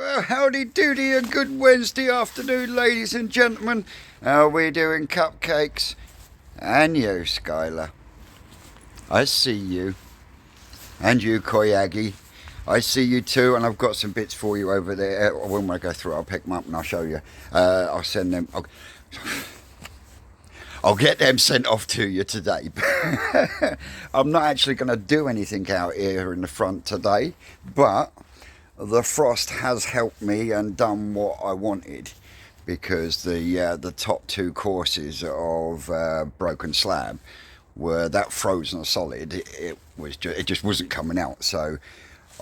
Well, howdy doody, a good Wednesday afternoon, ladies and gentlemen. How are we doing, cupcakes? And you, Skylar. I see you. And you, Koyagi. I see you too, and I've got some bits for you over there. When I go through, I'll pick them up and I'll show you. I'll send them. I'll get them sent off to you today. I'm not actually going to do anything out here in the front today, but the frost has helped me and done what I wanted, because the top two courses of broken slab were that frozen solid. It just wasn't coming out. So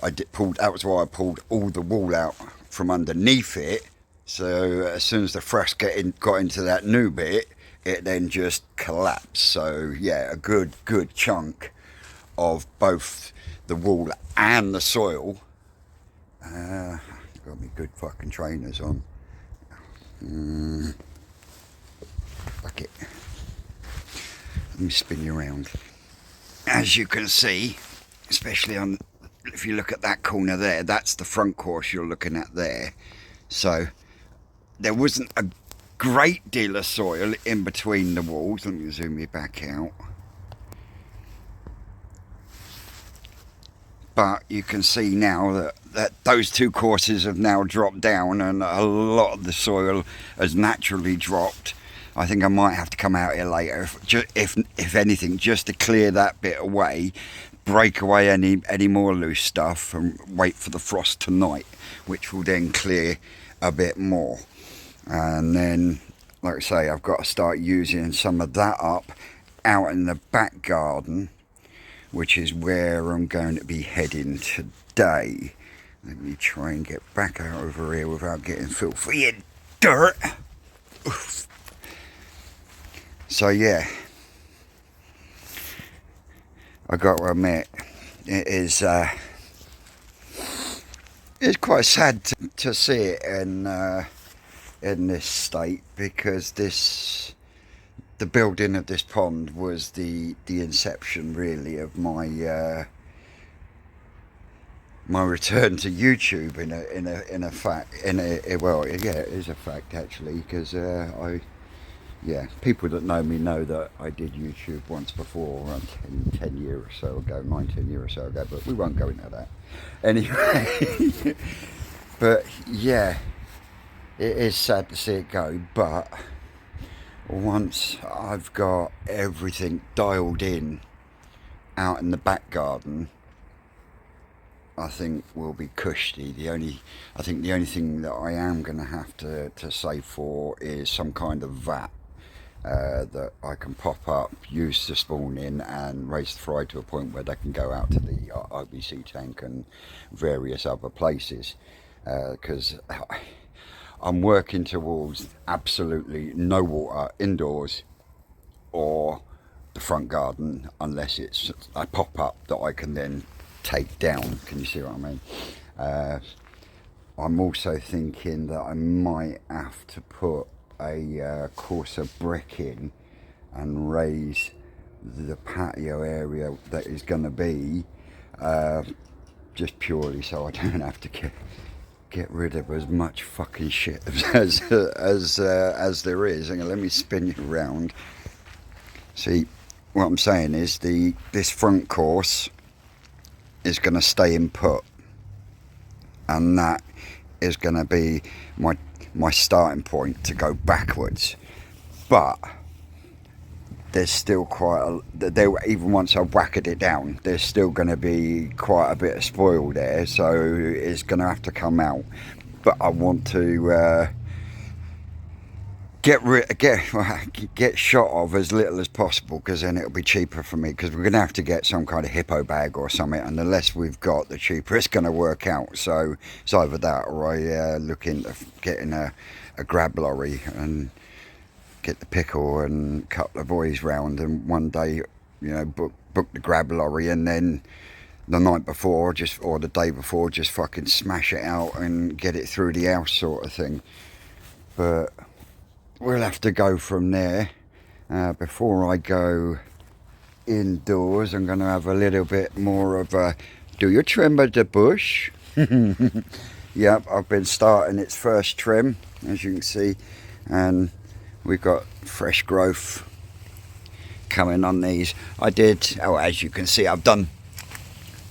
that was why I pulled all the wall out from underneath it. So as soon as the frost got into that new bit, it then just collapsed. So yeah, a good chunk of both the wall and the soil. Got me good fucking trainers on. Fuck it. Let me spin you around. As you can see, especially if you look at that corner there, that's the front course you're looking at there. So there wasn't a great deal of soil in between the walls. Let me zoom you back out. But you can see now that those two courses have now dropped down, and a lot of the soil has naturally dropped. I think I might have to come out here later, if anything, just to clear that bit away, break away any more loose stuff, and wait for the frost tonight, which will then clear a bit more. And then, like I say, I've got to start using some of that up out in the back garden, which is where I'm going to be heading today. Let me try and get back over here without getting filthy in dirt. Oof. So yeah, I got to admit, it's quite sad to see it in this state, because the building of this pond was the inception, really, of my my return to YouTube. Well, yeah, it is a fact actually, because people that know me know that I did YouTube once before, around 10 years or so ago, 19 years or so ago, but we won't go into that anyway. But yeah, it is sad to see it go, but once I've got everything dialed in out in the back garden, I think we'll be cushy. I think the only thing that I am going to have to save for is some kind of vat that I can pop up, use the spawn in, and raise the fry to a point where they can go out to the IBC tank and various other places, because I'm working towards absolutely no water indoors or the front garden, unless it's a pop-up that I can then take down. Can you see what I mean? I'm also thinking that I might have to put a course of brick in and raise the patio area that is going to be, just purely so I don't have to get rid of as much fucking shit as there is. And let me spin you around. See, what I'm saying is this front course is going to stay in put, and that is going to be my starting point to go backwards. But there's still even once I've whacked it down, there's still going to be quite a bit of spoil there, so it's going to have to come out. But I want to get shot of as little as possible, because then it'll be cheaper for me, because we're going to have to get some kind of hippo bag or something, and the less we've got, the cheaper it's going to work out. So it's either that, or I look into getting a grab lorry and get the pickle and a couple of boys round, and one day, book the grab lorry, and then the night before or the day before just fucking smash it out and get it through the house, sort of thing. But we'll have to go from there. Before I go indoors, I'm going to have a little bit more of a, do you trim the bush? Yep, I've been starting its first trim, as you can see, and we've got fresh growth coming on these. I did, oh, as you can see, I've done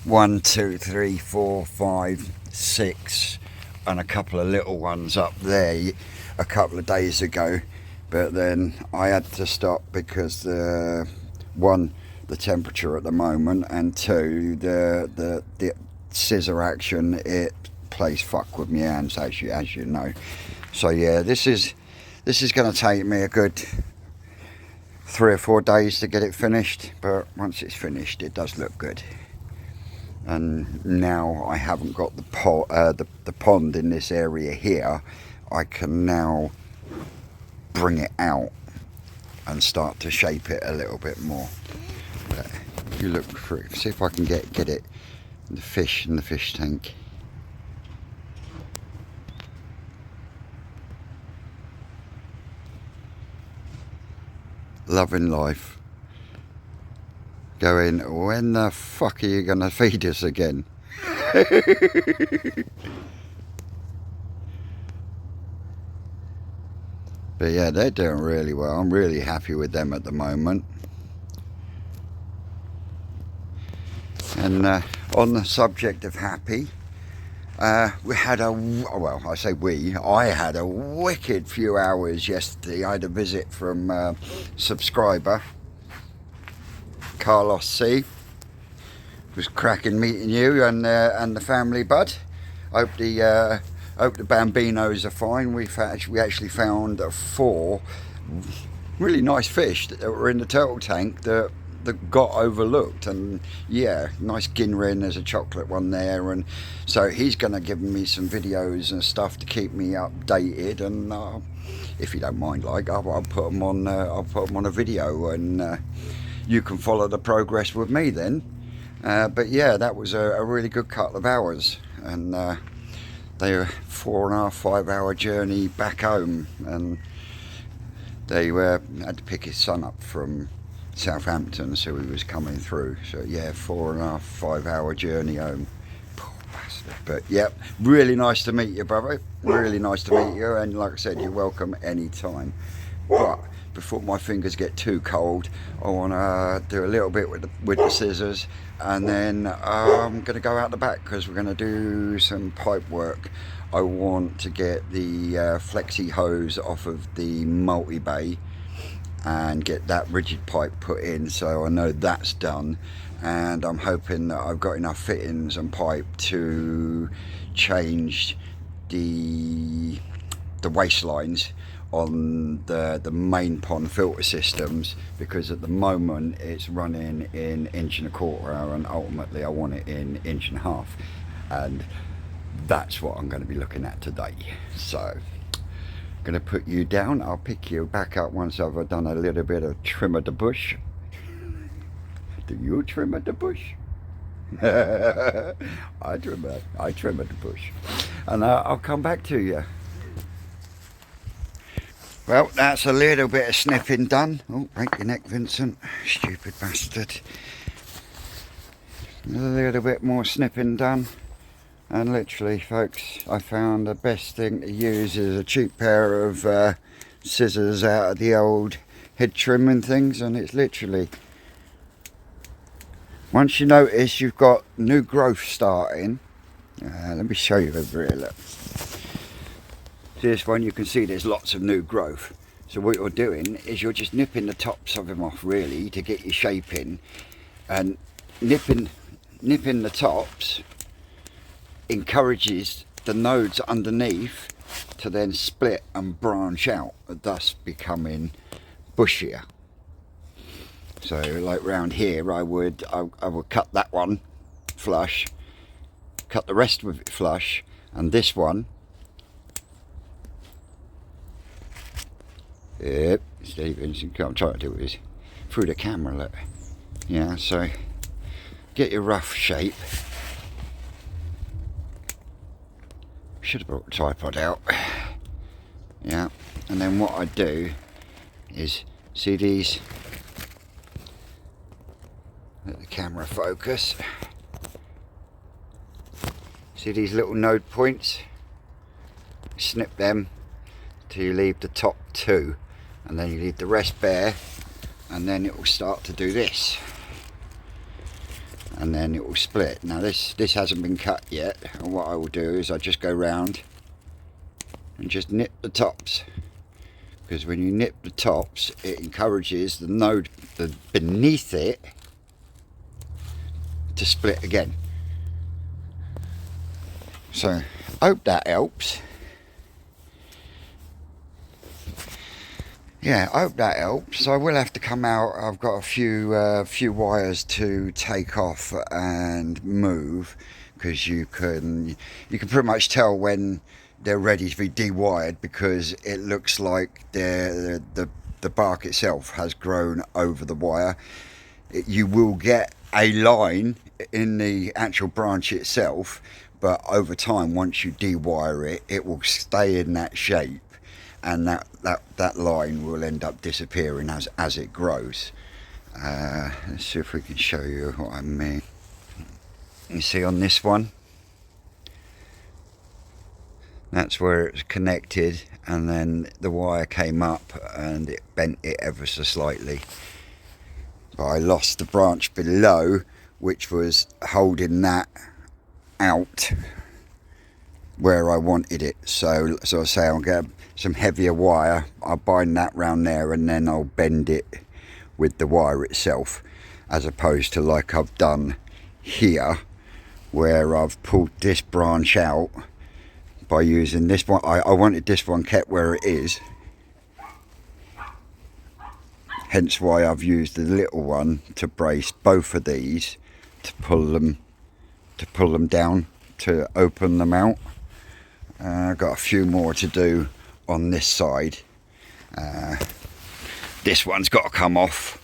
1, 2, 3, 4, 5, 6 and a couple of little ones up there a couple of days ago, but then I had to stop because one, the temperature at the moment, and two, the scissor action, it plays fuck with my hands, as you know. So yeah, this is going to take me a good 3 or 4 days to get it finished, but once it's finished it does look good. And now I haven't got the pond in this area here, I can now bring it out and start to shape it a little bit more. But if you look for it, see if I can get it, the fish in the fish tank. Loving life. Going, when the fuck are you going to feed us again? But yeah, they're doing really well. I'm really happy with them at the moment. And on the subject of happy, we had well, I say I had a wicked few hours yesterday. I had a visit from a subscriber, Carlos C. It was cracking meeting you and the family, bud. Hope the bambinos are fine. We actually found 4 really nice fish that were in the turtle tank that got overlooked, and yeah, nice ginrin. There's a chocolate one there, and so he's going to give me some videos and stuff to keep me updated, and if you don't mind, like I'll put them on a video, and you can follow the progress with me then. But yeah, that was a really good couple of hours, and they were 4.5, 5 hour journey back home, and they had to pick his son up from Southampton, so he was coming through. So yeah, 4.5, 5 hour journey home. Poor bastard. But yep, really nice to meet you, brother. Really nice to meet you, and like I said, you're welcome anytime. But before my fingers get too cold, I want to do a little bit with the scissors, and then I'm going to go out the back because we're going to do some pipe work. I want to get the flexi hose off of the multi-bay and get that rigid pipe put in, so I know that's done, and I'm hoping that I've got enough fittings and pipe to change the waistlines on the main pond filter systems, because at the moment it's running in 1.25 inches, and ultimately I want it in 1.5 inches, and that's what I'm going to be looking at today. So going to put you down. I'll pick you back up once I've done a little bit of trim of the bush. Do you trim of the bush? I trim of the bush, and I'll come back to you. Well, that's a little bit of snipping done. Oh, break your neck, Vincent. Stupid bastard. A little bit more snipping done. And literally, folks, I found the best thing to use is a cheap pair of scissors out of the old head trimming things, and it's literally, once you notice you've got new growth starting, let me show you over here, look. This one, you can see there's lots of new growth. So what you're doing is you're just nipping the tops of them off, really, to get your shape in, and nipping the tops encourages the nodes underneath to then split and branch out, thus becoming bushier. So like round here, I would cut that one flush, cut the rest of it flush, and this one, yep, Stevens, I'm trying to do this through the camera, look. Yeah, so get your rough shape. Should have brought the tripod out. Yeah, and then what I do is, see these, let the camera focus, see these little node points? snip them till you leave the top 2, and then you leave the rest bare, and then it will start to do this, and then it will split. Now this hasn't been cut yet, and what I will do is I just go round and just nip the tops, because when you nip the tops it encourages the node beneath it to split again. So I hope that helps. Yeah, I hope that helps. I will have to come out. I've got a few wires to take off and move, because you can pretty much tell when they're ready to be de-wired, because it looks like the bark itself has grown over the wire. You will get a line in the actual branch itself, but over time, once you de-wire it, it will stay in that shape, and that line will end up disappearing as it grows. Let's see if we can show you what I mean. You see on this one, that's where it's connected, and then the wire came up and it bent it ever so slightly. But I lost the branch below, which was holding that out where I wanted it. So I say I'll get some heavier wire, I'll bind that round there, and then I'll bend it with the wire itself, as opposed to like I've done here, where I've pulled this branch out by using this one. I wanted this one kept where it is, hence why I've used the little one to brace both of these, to pull them down, to open them out. I've got a few more to do on this side. This one's got to come off.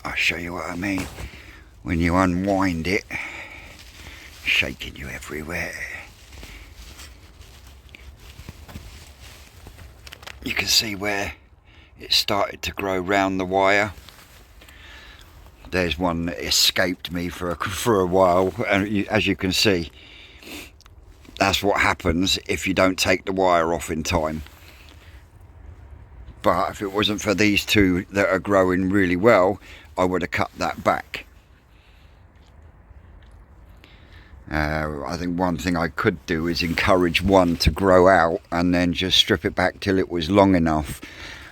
I'll show you what I mean. When you unwind it, shaking you everywhere, you can see where it started to grow round the wire. There's one that escaped me for a while, and as you can see, that's what happens if you don't take the wire off in time. But if it wasn't for these two that are growing really well, I would have cut that back. I think one thing I could do is encourage one to grow out and then just strip it back till it was long enough,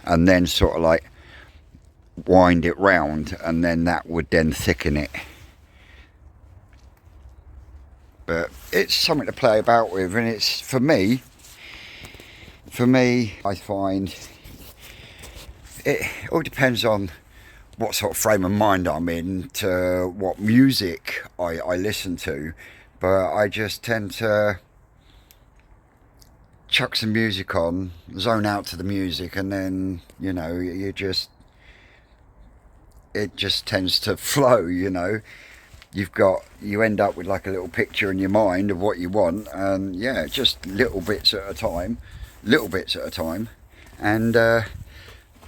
and then sort of like wind it round, and then that would then thicken it. But it's something to play about with, and it's for me I find it all depends on what sort of frame of mind I'm in, to what music I listen to. But I just tend to chuck some music on, zone out to the music, and then, you know, it just tends to flow, you know. You end up with like a little picture in your mind of what you want, and yeah, just little bits at a time, and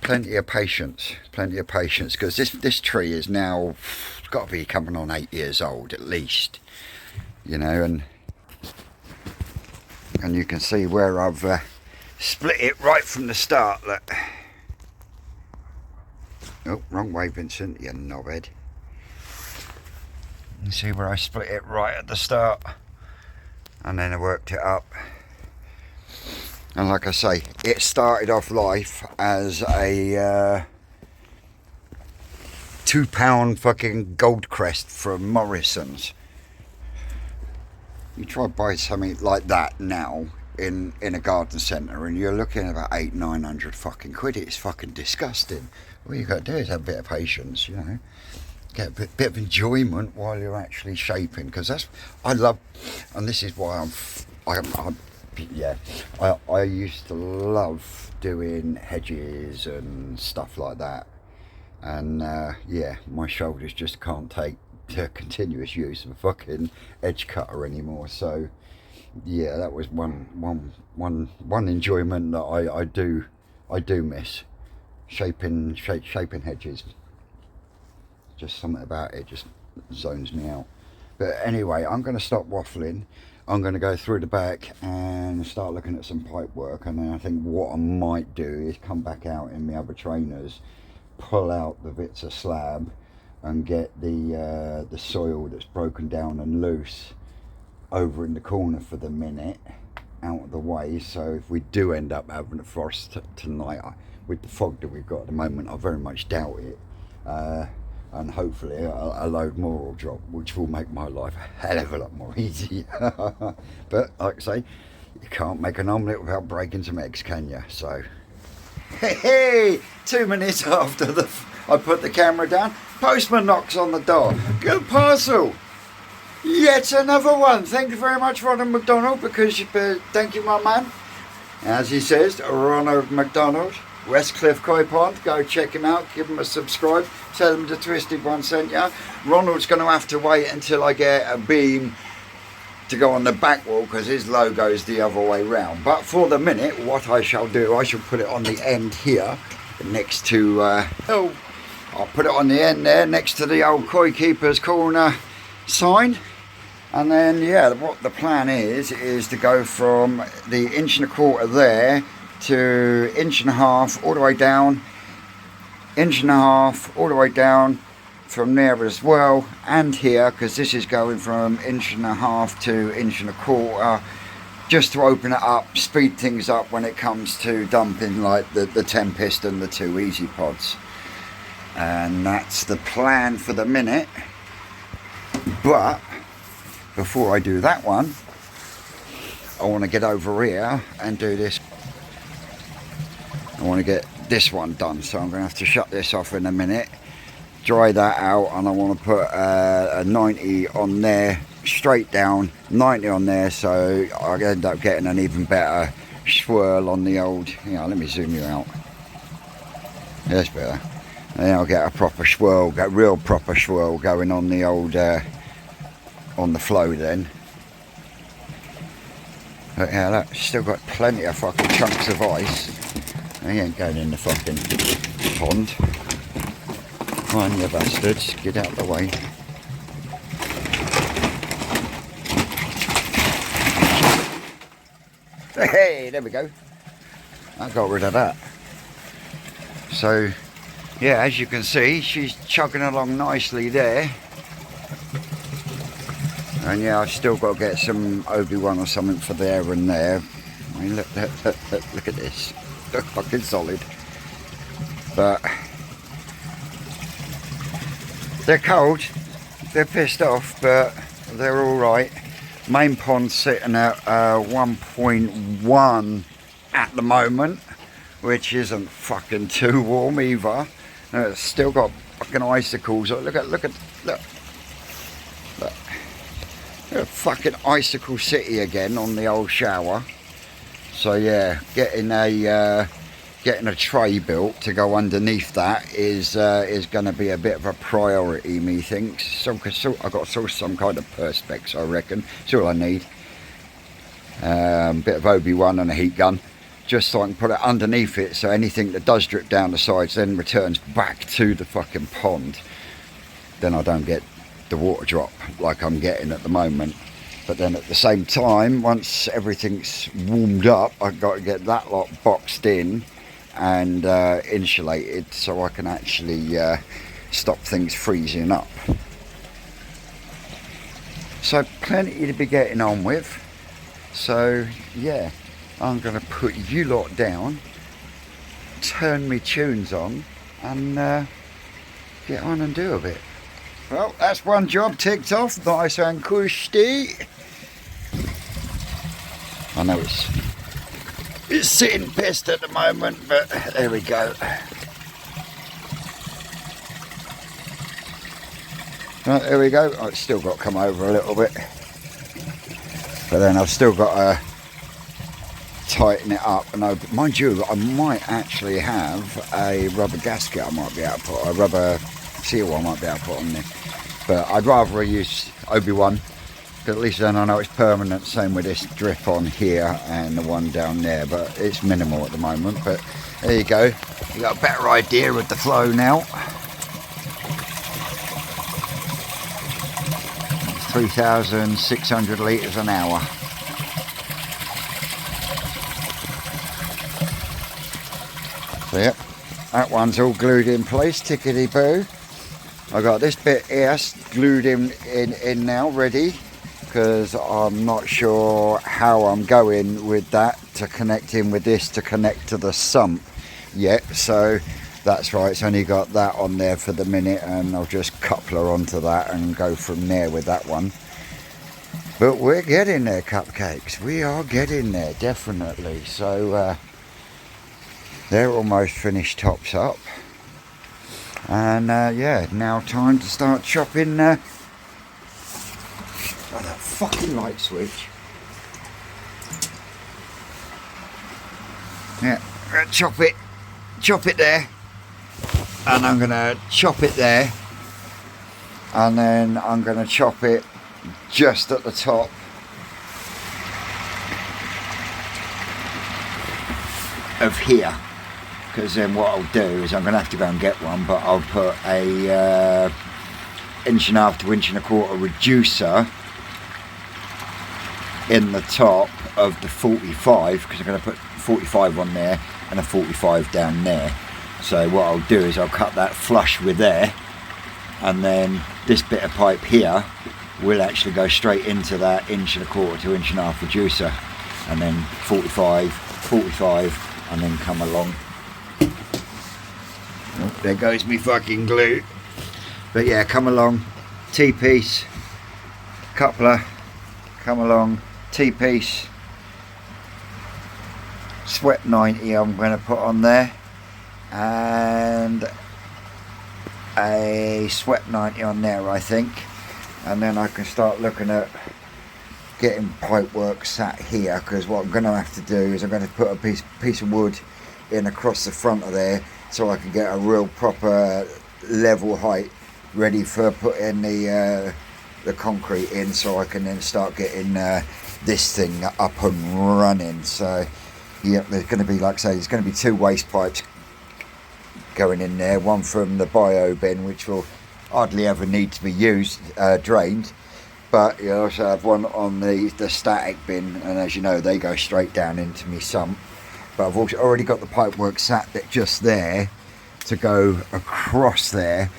plenty of patience, because this tree is now got to be coming on 8 years old at least, you know, and you can see where I've split it right from the start. Look. Oh, wrong way, Vincent, you knobhead. You see where I split it right at the start, and then I worked it up. And like I say, it started off life as a £2 fucking gold crest from Morrison's. You try to buy something like that now in a garden centre, and you're looking at about 800-900 fucking quid. It's fucking disgusting. All you got to do is have a bit of patience, you know. Get a bit of enjoyment while you're actually shaping, because that's I love, and this is why I used to love doing hedges and stuff like that, and yeah, my shoulders just can't take the continuous use of a fucking edge cutter anymore. So yeah, that was one enjoyment that I do miss, shaping hedges. Just something about it just zones me out. But anyway, I'm going to stop waffling. I'm going to go through the back and start looking at some pipe work, and then I think what I might do is come back out in the other trainers, pull out the bits of slab and get the soil that's broken down and loose over in the corner for the minute out of the way. So if we do end up having a frost tonight, with the fog that we've got at the moment, I very much doubt it, and hopefully a load more will drop, which will make my life a hell of a lot more easy. But like I say, you can't make an omelette without breaking some eggs, can you? So hey, 2 minutes after I put the camera down, postman knocks on the door. Good parcel. Yet another one. Thank you very much, Ronald McDonald, because thank you, my man. As he says, Ronald McDonald, Westcliff Koi Pond. Go check him out. Give him a subscribe. Tell him the Twisted One sent you. Ronald's going to have to wait until I get a beam to go on the back wall, because his logo's the other way round. But for the minute, what I shall do, I shall put it on the end here, next to I'll put it on the end there, next to the old Koi Keeper's Corner sign. And then, yeah, what the plan is to go from the 1.25" there to 1.5" all the way down, 1.5" all the way down from there as well, and here, because this is going from 1.5" to 1.25", just to open it up, speed things up when it comes to dumping like the Tempest and the 2 Easy Pods. And that's the plan for the minute. But before I do that one, I want to get over here and do this. I want to get this one done, so I'm going to have to shut this off in a minute, dry that out, and I want to put a 90 on there, straight down, 90 on there, so I end up getting an even better swirl on the old, let me zoom you out. That's better. And then I'll get a proper swirl, get a real proper swirl going on the old, on the flow then. But yeah, look, still got plenty of fucking chunks of ice. He ain't going in the fucking pond. Come on, you bastards, get out of the way. Hey, there we go. I got rid of that. So, yeah, as you can see, she's chugging along nicely there. And yeah, I've still got to get some Obi-Wan or something for there and there. I mean, look at this. They're fucking solid. But they're cold. They're pissed off, but they're all right. Main pond's sitting at 1.1 at the moment, which isn't fucking too warm either. And it's still got fucking icicles. Look at fucking icicle city again on the old shower. So yeah, getting a tray built to go underneath that is going to be a bit of a priority, methinks. So I got to source some kind of perspex, I reckon. That's all I need. Bit of Obi-Wan and a heat gun, just so I can put it underneath it, so anything that does drip down the sides then returns back to the fucking pond. Then I don't get the water drop like I'm getting at the moment. But then at the same time, once everything's warmed up, I've got to get that lot boxed in and insulated, so I can actually stop things freezing up. So plenty to be getting on with. So yeah, I'm going to put you lot down, turn me tunes on, and get on and do a bit. Well, that's one job ticked off, nice and cushy. I know it's sitting pissed at the moment, but there we go. Right, there we go. I've still got to come over a little bit, but then I've still got to tighten it up. And mind you, I might actually have a rubber gasket. I might be able to put a rubber seal. I might be able to put on there, but I'd rather use Obi-Wan. At least then I know it's permanent. Same with this drip on here and the one down there, but it's minimal at the moment. But there you go, you got a better idea of the flow now. 3,600 litres an hour. So yep, that one's all glued in place, tickety boo. I got this bit here glued in now, ready, because I'm not sure how I'm going with that to connect in with this to connect to the sump yet. So that's right, it's only got that on there for the minute, and I'll just couple her onto that and go from there with that one. But we're getting there, cupcakes. We are getting there, definitely. So they're almost finished tops up. And yeah, now time to start chopping. Oh, that fucking light switch. Yeah, chop it there. And I'm going to chop it there. And then I'm going to chop it just at the top. Of here. Because then what I'll do is I'm going to have to go and get one, but I'll put a 1.5 to 1.25 reducer in the top of the 45, because I'm going to put 45 on there and a 45 down there. So what I'll do is I'll cut that flush with there, and then this bit of pipe here will actually go straight into that 1.25 to 1.5 reducer, and then 45, 45, and then come along. Oh, there goes me fucking glue. But yeah, come along, T-piece, coupler, come along, T-piece, sweat 90 I'm going to put on there, and a sweat 90 on there, I think. And then I can start looking at getting pipework sat here, because what I'm going to have to do is I'm going to put a piece of wood in across the front of there, so I can get a real proper level height ready for putting the concrete in, so I can then start getting this thing up and running. So yeah, there's going to be, like I say, there's going to be 2 waste pipes going in there, one from the bio bin, which will hardly ever need to be used, drained, but you also have one on the static bin, and as you know, they go straight down into me sump. But I've also already got the pipework sat just there to go across there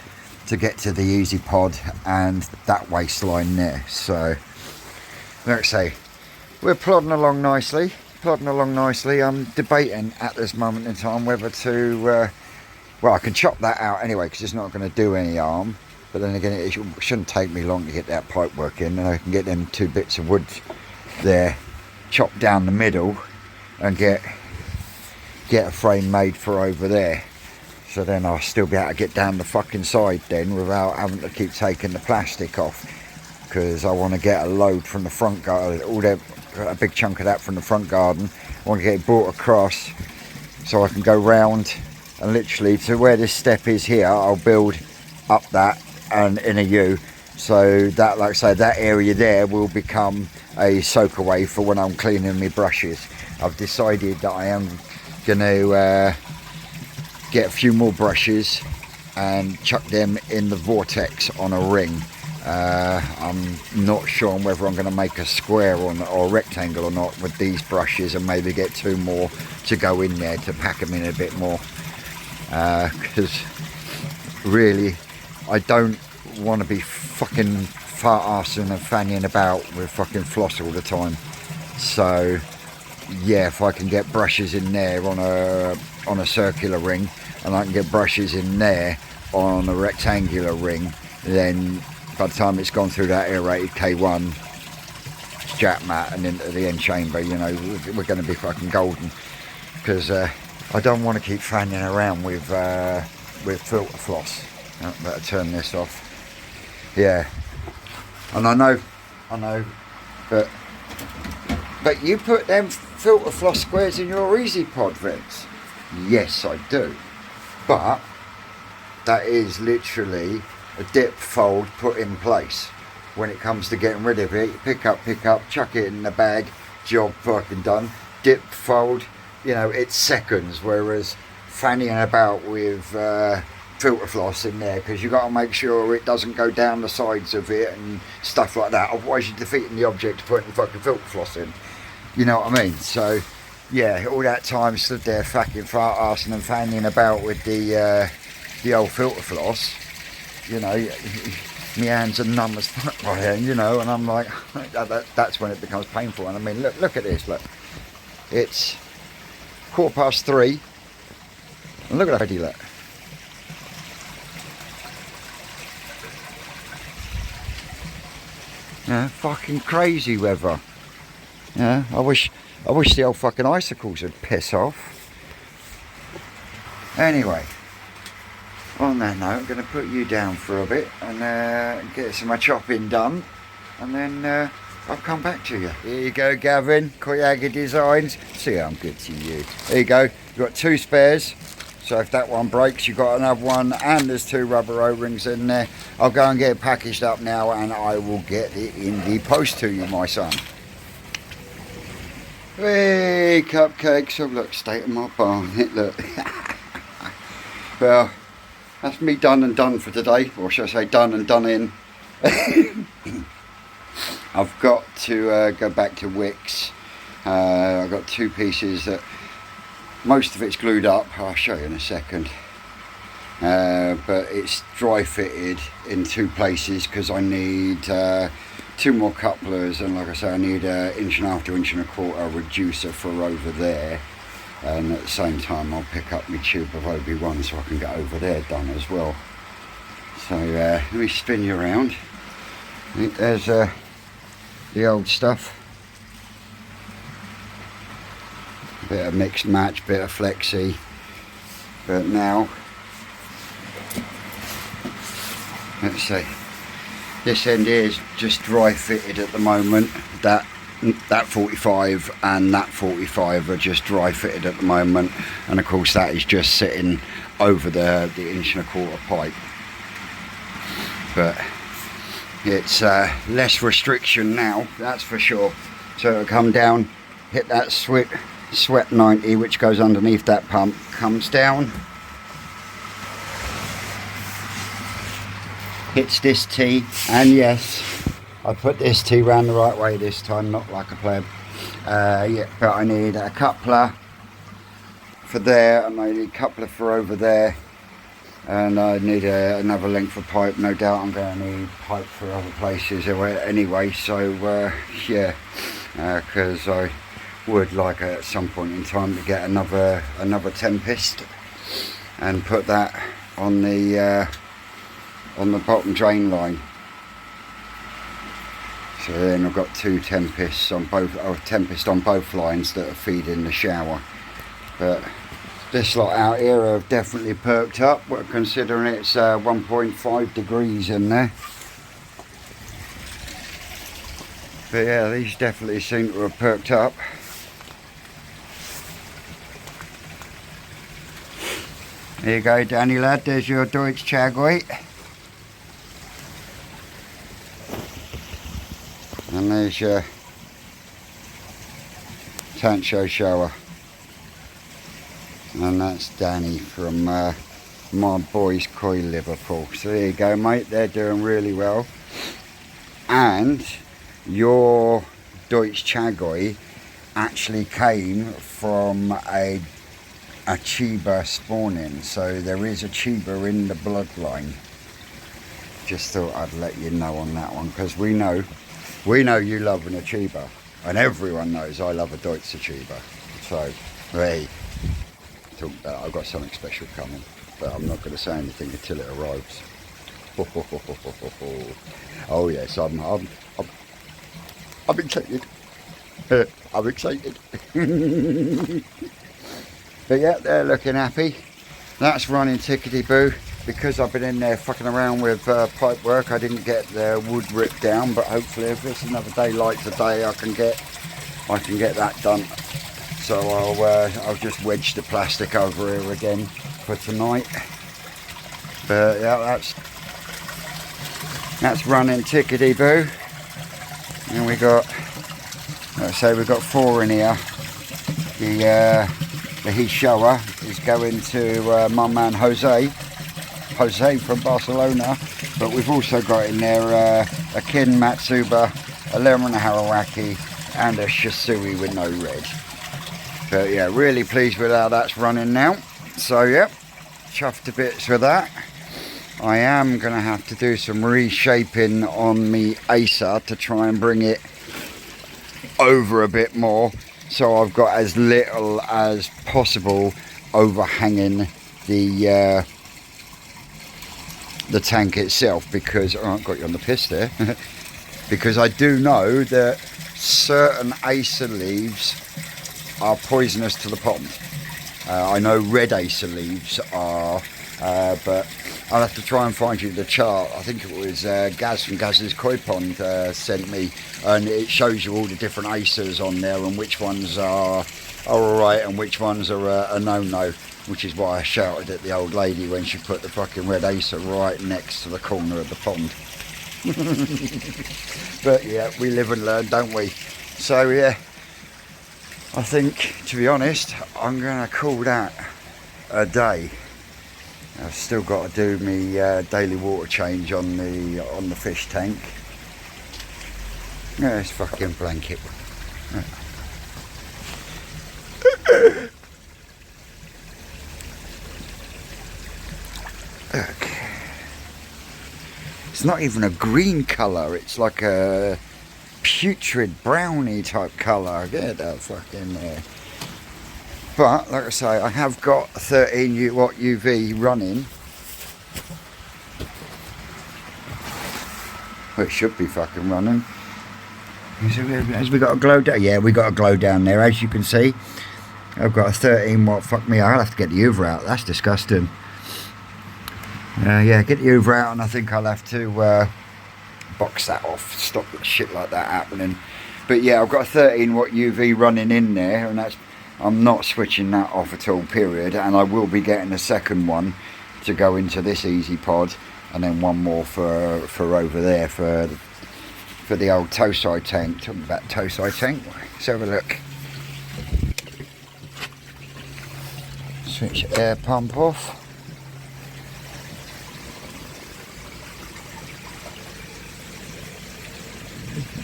to get to the easy pod and that waste line there. So like I say, we're plodding along nicely. I'm debating at this moment in time whether to well, I can chop that out anyway, because it's not going to do any harm. But then again, it shouldn't take me long to get that pipework in, and I can get them 2 bits of wood there chopped down the middle and get a frame made for over there. So then I'll still be able to get down the fucking side then without having to keep taking the plastic off, because I want to get a load from the front garden, a big chunk of that from the front garden. I want to get it brought across so I can go round, and literally to where this step is here, I'll build up that and in a U, so that, like I say, that area there will become a soak away for when I'm cleaning my brushes. I've decided that I am going to get a few more brushes and chuck them in the vortex on a ring. I'm not sure on whether I'm going to make a square or a rectangle or not with these brushes, and maybe get 2 more to go in there to pack them in a bit more, because really I don't want to be fucking fart-arsing and fannying about with fucking floss all the time. So yeah, if I can get brushes in there on a circular ring, and I can get brushes in there on a rectangular ring, then by the time it's gone through that aerated K1 jack mat and into the end chamber, you know, we're going to be fucking golden. Because I don't want to keep fanning around with filter floss. Oh, better turn this off. Yeah, and I know, but you put them filter floss squares in your easy pod, Vince? Yes, I do. But that is literally a dip fold put in place. When it comes to getting rid of it, pick up, chuck it in the bag, job fucking done. Dip fold, you know, it's seconds. Whereas fannying about with filter floss in there, because you've got to make sure it doesn't go down the sides of it and stuff like that. Otherwise you're defeating the object of putting fucking filter floss in. You know what I mean? So yeah, all that time stood there fucking fart-arsing and fanning about with the old filter floss. You know, my hands are numb as fuck by then, you know, and I'm like, that's when it becomes painful. And I mean, look at this, look. It's 3:15, and look at that hoodie, look. Yeah, fucking crazy weather. Yeah, I wish the old fucking icicles would piss off. Anyway, on that note, I'm going to put you down for a bit and get some of my chopping done, and then I'll come back to you. Here you go, Gavin, Koyaga Designs. See how I'm good to you. There you go, you've got 2 spares, so if that one breaks, you've got another one, and there's 2 rubber O-rings in there. I'll go and get it packaged up now, and I will get it in the post to you, my son. Hey, cupcakes. Oh, look, state of my barn. Look. Well, that's me done and done for today, or should I say done and done in. I've got to go back to Wicks. I've got 2 pieces that most of it's glued up. I'll show you in a second. But it's dry fitted in 2 places because I need 2 more couplers, and like I say, I need an 1.5 to 1.25 reducer for over there. And at the same time I'll pick up my tube of OB1 so I can get over there done as well. So let me spin you around. I think there's the old stuff. Bit of mixed match, bit of flexi. But now, let's see. This end here is just dry fitted at the moment. That 45 and that 45 are just dry fitted at the moment, and of course that is just sitting over the 1.25 pipe. But it's less restriction now, that's for sure. So it'll come down, hit that sweat 90, which goes underneath that pump, comes down, hits this T, and yes, I put this T round the right way this time, not like a pleb. Yeah, but I need a coupler for there, and I need a coupler for over there, and I need another length of pipe. No doubt I'm going to need pipe for other places anyway, so yeah, because I would like at some point in time to get another Tempest and put that on the bottom drain line. So then I've got 2 Tempests on both, Tempest on both lines that are feeding the shower. But this lot out here have definitely perked up, considering it's 1.5 degrees in there. But yeah, these definitely seem to have perked up. There you go, Danny lad, there's your Deutsch Chagway. And there's your Tancho shower. And that's Danny from my boys Koi Liverpool. So there you go, mate, they're doing really well. And your Deutsch Chagoi actually came from a Chiba spawning, so there is a Chiba in the bloodline. Just thought I'd let you know on that one, because we know you love an Chiba, and everyone knows I love a Deutsch Chiba. So hey, I've got something special coming, but I'm not going to say anything until it arrives. Oh yes, I'm excited. I'm excited. But yeah, they're looking happy. That's running tickety-boo. Because I've been in there fucking around with Pipework, I didn't get the wood ripped down, but hopefully if it's another day like today, I can get that done. So I'll just wedge the plastic over here again for tonight. But yeah, that's running tickety-boo. And we got, let's say we've got 4 in here. The heat shower is going to my man Jose Jose from Barcelona, but we've also got in there a Kin Matsuba, a Lemon Harawaki, and a Shisui with no red. But yeah, really pleased with how that's running now. So yeah, chuffed to bits with that. I am going to have to do some reshaping on me Acer to try and bring it over a bit more, so I've got as little as possible overhanging the tank itself, because oh, I've got you on the piss there. Because I do know that certain Acer leaves are poisonous to the pond. I know red Acer leaves are, but I'll have to try and find you the chart. I think it was Gaz from Gaz's Koi Pond sent me, and it shows you all the different Acers on there and which ones are alright and which ones are a no-no, which is why I shouted at the old lady when she put the fucking red Acer right next to the corner of the pond. But yeah, we live and learn, don't we? So yeah, I think, to be honest, I'm going to call that a day. I've still got to do me daily water change on the fish tank. Yeah, it's fucking blanket. Look. It's not even a green colour, it's like a putrid brownie type colour. Get that fucking but like I say, I have got a 13 watt UV running. Well, it should be fucking running. Has we got a glow down? Yeah, we got a glow down there, as you can see. I've got a 13 watt. Fuck me, I'll have to get the Hoover out. That's disgusting. Yeah, get the Hoover out, and I think I'll have to box that off, stop shit like that happening. But yeah, I've got a 13 watt UV running in there, and I'm not switching that off at all, period. And I will be getting a second one to go into this easy pod, and then one more for over there for the old toe side tank. Talking about toe side tank, let's have a look. Switch air pump off.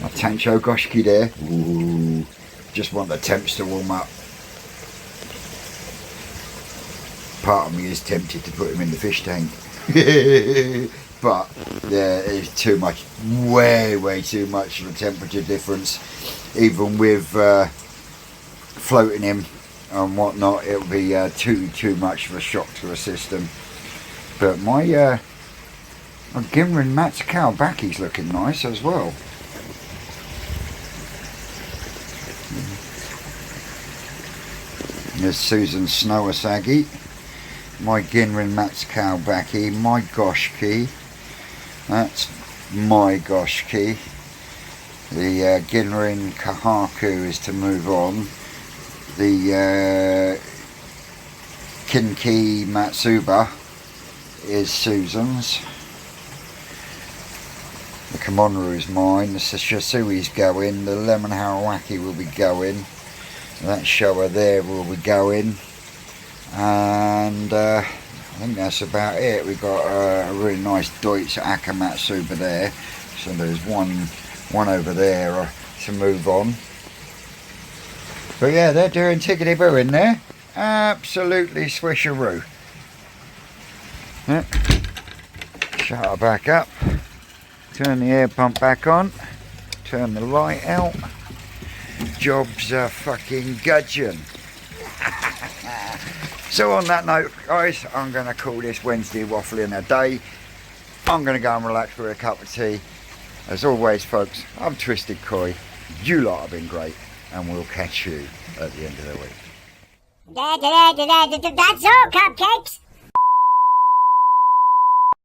My Tancho Goshki there. Ooh, just want the temps to warm up. Part of me is tempted to put him in the fish tank. But there is too much, way too much of a temperature difference. Even with floating him and whatnot, it'll be too much of a shock to the system. But my Gimrin Matsukow backy's looking nice as well. There's Susan Snowasagi, my Ginrin Matsukow backy, my Goshki. That's my Goshki. The Ginrin Kahaku is to move on. The Kinki Matsuba is Susan's. The Kimonaru is mine. The Shisui's going. The Lemon Harawaki will be going. That shower there will be going. And I think that's about it. We've got a really nice Deutsche Akamatsuba there, so there's one over there to move on. But yeah, they're doing tickety boo in there, absolutely swisheroo. Yeah. Shut her back up, turn the air pump back on, turn the light out. Job's a fucking gudgeon. So on that note, guys, I'm going to call this Wednesday Waffling a day. I'm going to go and relax with a cup of tea. As always, folks, I'm Twisted Koi. You lot have been great, and we'll catch you at the end of the week. That's all, cupcakes.